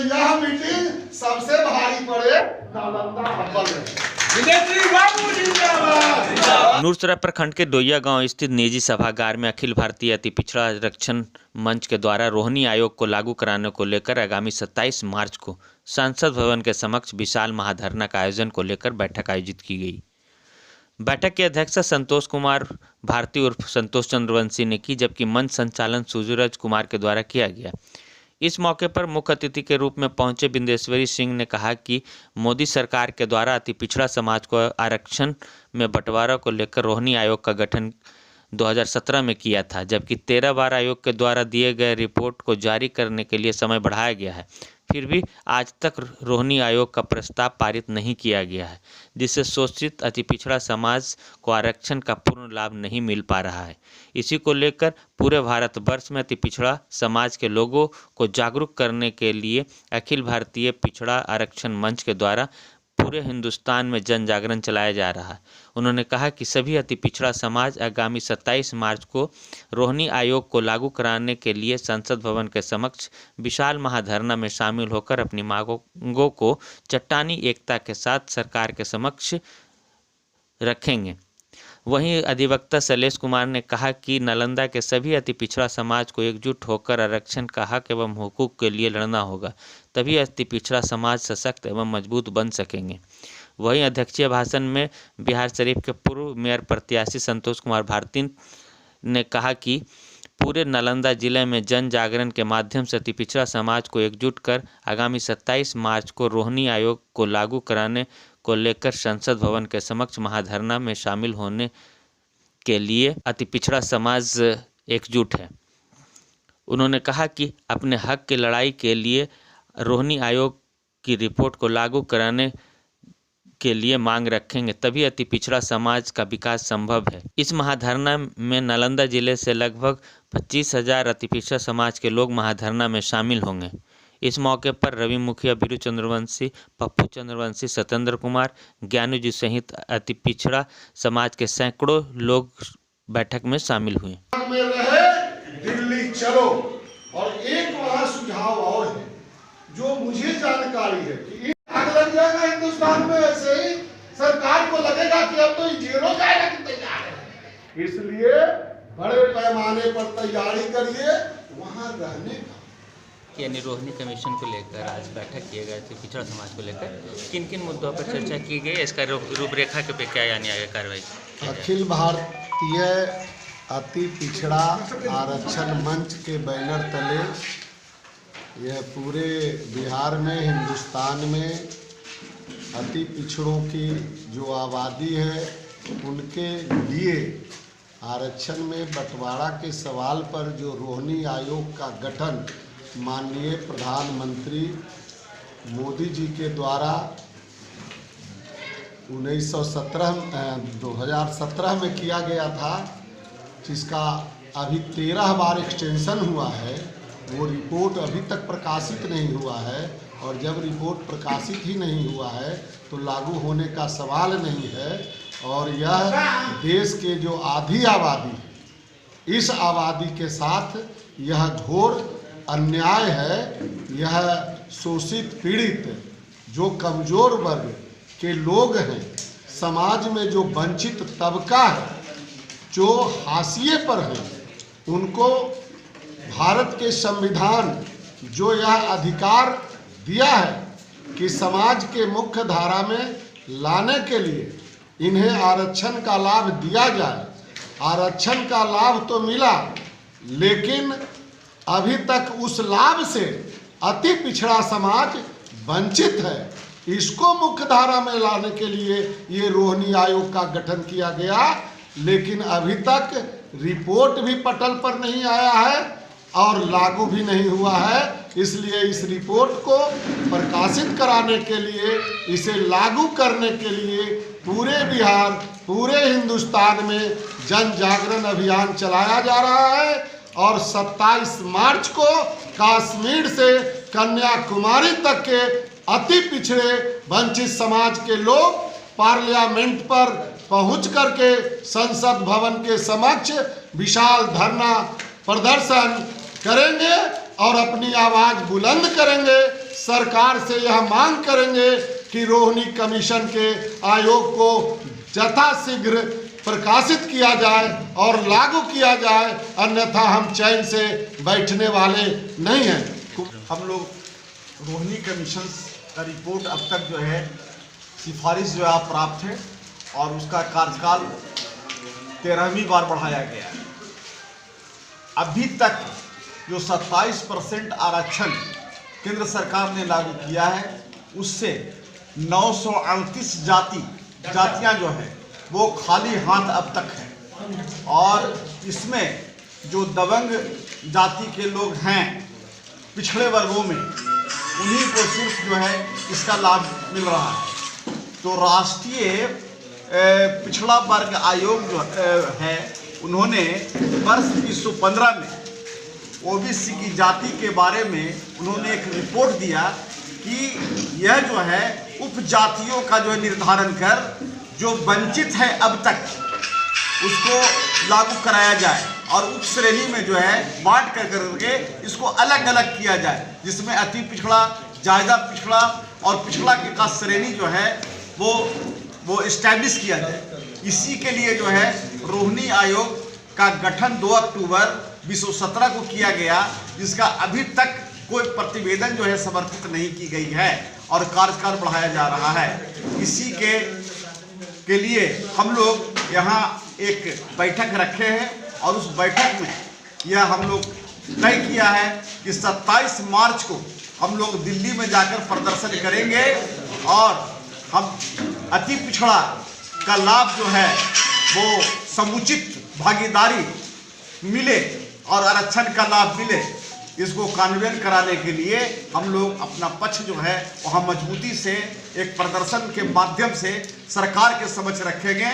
यह मीटिंग सबसे भारी पड़े नालंदा अव्वल में। नूरसराय प्रखंड के डोइया गांव स्थित निजी सभागार में अखिल भारतीय अति पिछड़ा आरक्षण मंच के द्वारा रोहिणी आयोग को लागू कराने को लेकर आगामी 27 मार्च को संसद भवन के समक्ष विशाल महाधरना का आयोजन को लेकर बैठक आयोजित की गई। बैठक की अध्यक्षता संतोष कुमार भारती उर्फ संतोष चंद्रवंशी ने की, जबकि मंच संचालन सूरज कुमार के द्वारा किया गया। इस मौके पर मुख्य अतिथि के रूप में पहुंचे बिंदेश्वरी सिंह ने कहा कि मोदी सरकार के द्वारा अति पिछड़ा समाज को आरक्षण में बंटवारा को लेकर रोहिणी आयोग का गठन 2017 में किया था, जबकि 13 बार आयोग के द्वारा दिए गए रिपोर्ट को जारी करने के लिए समय बढ़ाया गया है। फिर भी आज तक रोहिणी आयोग का प्रस्ताव पारित नहीं किया गया है, जिससे शोषित अति पिछड़ा समाज को आरक्षण का पूर्ण लाभ नहीं मिल पा रहा है। इसी को लेकर पूरे भारतवर्ष में अति पिछड़ा समाज के लोगों को जागरूक करने के लिए अखिल भारतीय पिछड़ा आरक्षण मंच के द्वारा पूरे हिंदुस्तान में जन जागरण चलाया जा रहा है। उन्होंने कहा कि सभी अति पिछड़ा समाज आगामी 27 मार्च को रोहिणी आयोग को लागू कराने के लिए संसद भवन के समक्ष विशाल महाधरना में शामिल होकर अपनी मांगों को चट्टानी एकता के साथ सरकार के समक्ष रखेंगे। वहीं अधिवक्ता शैलेश कुमार ने कहा कि नालंदा के सभी अति पिछड़ा समाज को एकजुट होकर आरक्षण का हक एवं हुकूक के लिए लड़ना होगा, तभी अति पिछड़ा समाज सशक्त एवं मजबूत बन सकेंगे। वहीं अध्यक्षीय भाषण में बिहार शरीफ के पूर्व मेयर प्रत्याशी संतोष कुमार भारती ने कहा कि पूरे नालंदा जिले में जन जागरण के माध्यम से अति पिछड़ा समाज को एकजुट कर आगामी 27 मार्च को रोहिणी आयोग को लागू कराने को लेकर संसद भवन के समक्ष महाधरना में शामिल होने के लिए अति पिछड़ा समाज एकजुट है। उन्होंने कहा कि अपने हक की लड़ाई के लिए रोहिणी आयोग की रिपोर्ट को लागू कराने के लिए मांग रखेंगे, तभी अति पिछड़ा समाज का विकास संभव है। इस महाधरना में नालंदा जिले से लगभग 25,000 अति पिछड़ा समाज के लोग महाधरना में शामिल होंगे। इस मौके पर रवि मुखिया, बीरू चंद्रवंशी, पप्पू चंद्रवंशी, सत्येंद्र कुमार, ज्ञानू जी सहित अति पिछड़ा समाज के सैकड़ों लोग बैठक में शामिल हुए। दिल्ली चलो। और एक वहाँ सुझाव और है जो मुझे जानकारी है कि आग लग जाएगा हिंदुस्तान में, ऐसे ही सरकार को लगेगा कि अब तो जेलों जाएगा कि तैयार है। इसलिए बड़े पैमाने पर तैयारी करिए वहाँ रहने का। यानी रोहिणी कमीशन को लेकर आज बैठक किए गए थे, पिछड़ा समाज को लेकर किन किन मुद्दों पर चर्चा की गई, इसका रूपरेखा के पे क्या यानी आगे कार्रवाई? अखिल भारतीय अति पिछड़ा आरक्षण मंच के बैनर तले यह पूरे बिहार में, हिंदुस्तान में अति पिछड़ों की जो आबादी है उनके लिए आरक्षण में बंटवारा के सवाल पर जो रोहिणी आयोग का गठन माननीय प्रधानमंत्री मोदी जी के द्वारा 2017 में किया गया था, जिसका अभी 13 बार एक्सटेंशन हुआ है, वो रिपोर्ट अभी तक प्रकाशित नहीं हुआ है। और जब रिपोर्ट प्रकाशित ही नहीं हुआ है तो लागू होने का सवाल नहीं है। और यह देश के जो आधी आबादी, इस आबादी के साथ यह घोर अन्याय है। यह शोषित पीड़ित जो कमज़ोर वर्ग के लोग हैं, समाज में जो वंचित तबका है, जो हाशिए पर है, उनको भारत के संविधान जो यह अधिकार दिया है कि समाज के मुख्य धारा में लाने के लिए इन्हें आरक्षण का लाभ दिया जाए। आरक्षण का लाभ तो मिला, लेकिन अभी तक उस लाभ से अति पिछड़ा समाज वंचित है। इसको मुख्य धारा में लाने के लिए ये रोहिणी आयोग का गठन किया गया, लेकिन अभी तक रिपोर्ट भी पटल पर नहीं आया है और लागू भी नहीं हुआ है। इसलिए इस रिपोर्ट को प्रकाशित कराने के लिए, इसे लागू करने के लिए पूरे बिहार, पूरे हिंदुस्तान में जन जागरण अभियान चलाया जा रहा है। और 27 मार्च को कश्मीर से कन्याकुमारी तक के अति पिछड़े वंचित समाज के लोग पार्लियामेंट पर पहुंच करके संसद भवन के समक्ष विशाल धरना प्रदर्शन करेंगे और अपनी आवाज बुलंद करेंगे। सरकार से यह मांग करेंगे कि रोहिणी कमीशन के आयोग को यथाशीघ्र प्रकाशित किया जाए और लागू किया जाए, अन्यथा हम चैन से बैठने वाले नहीं हैं। हम लोग रोहिणी कमीशन का रिपोर्ट अब तक जो है सिफारिश जो है प्राप्त है और उसका कार्यकाल 13वीं बार बढ़ाया गया है। अभी तक जो 27% आरक्षण केंद्र सरकार ने लागू किया है उससे 938 जातियां जो है वो खाली हाथ अब तक है और इसमें जो दबंग जाति के लोग हैं पिछड़े वर्गों में उन्हीं को सिर्फ जो है इसका लाभ मिल रहा है। तो राष्ट्रीय पिछड़ा वर्ग आयोग जो है उन्होंने वर्ष 2015 में ओबीसी की जाति के बारे में उन्होंने एक रिपोर्ट दिया कि यह जो है उपजातियों का जो है निर्धारण कर जो वंचित है अब तक उसको लागू कराया जाए और उप श्रेणी में जो है बांट कर करके इसको अलग अलग किया जाए, जिसमें अति पिछड़ा, ज़्यादा पिछड़ा और पिछड़ा के का श्रेणी जो है वो इस्टेब्लिश किया जाए। इसी के लिए जो है रोहिणी आयोग का गठन 2 अक्टूबर 2017 को किया गया, जिसका अभी तक कोई प्रतिवेदन जो है समर्पित नहीं की गई है और कार्यकाल बढ़ाया जा रहा है। इसी के लिए हम लोग यहाँ एक बैठक रखे हैं और उस बैठक में यह हम लोग तय किया है कि 27 मार्च को हम लोग दिल्ली में जाकर प्रदर्शन करेंगे और हम अति पिछड़ा का लाभ जो है वो समुचित भागीदारी मिले और आरक्षण का लाभ मिले, इसको कार्यान्वयन कराने के लिए हम लोग अपना पक्ष जो है वहाँ मजबूती से एक प्रदर्शन के माध्यम से सरकार के समक्ष रखेंगे।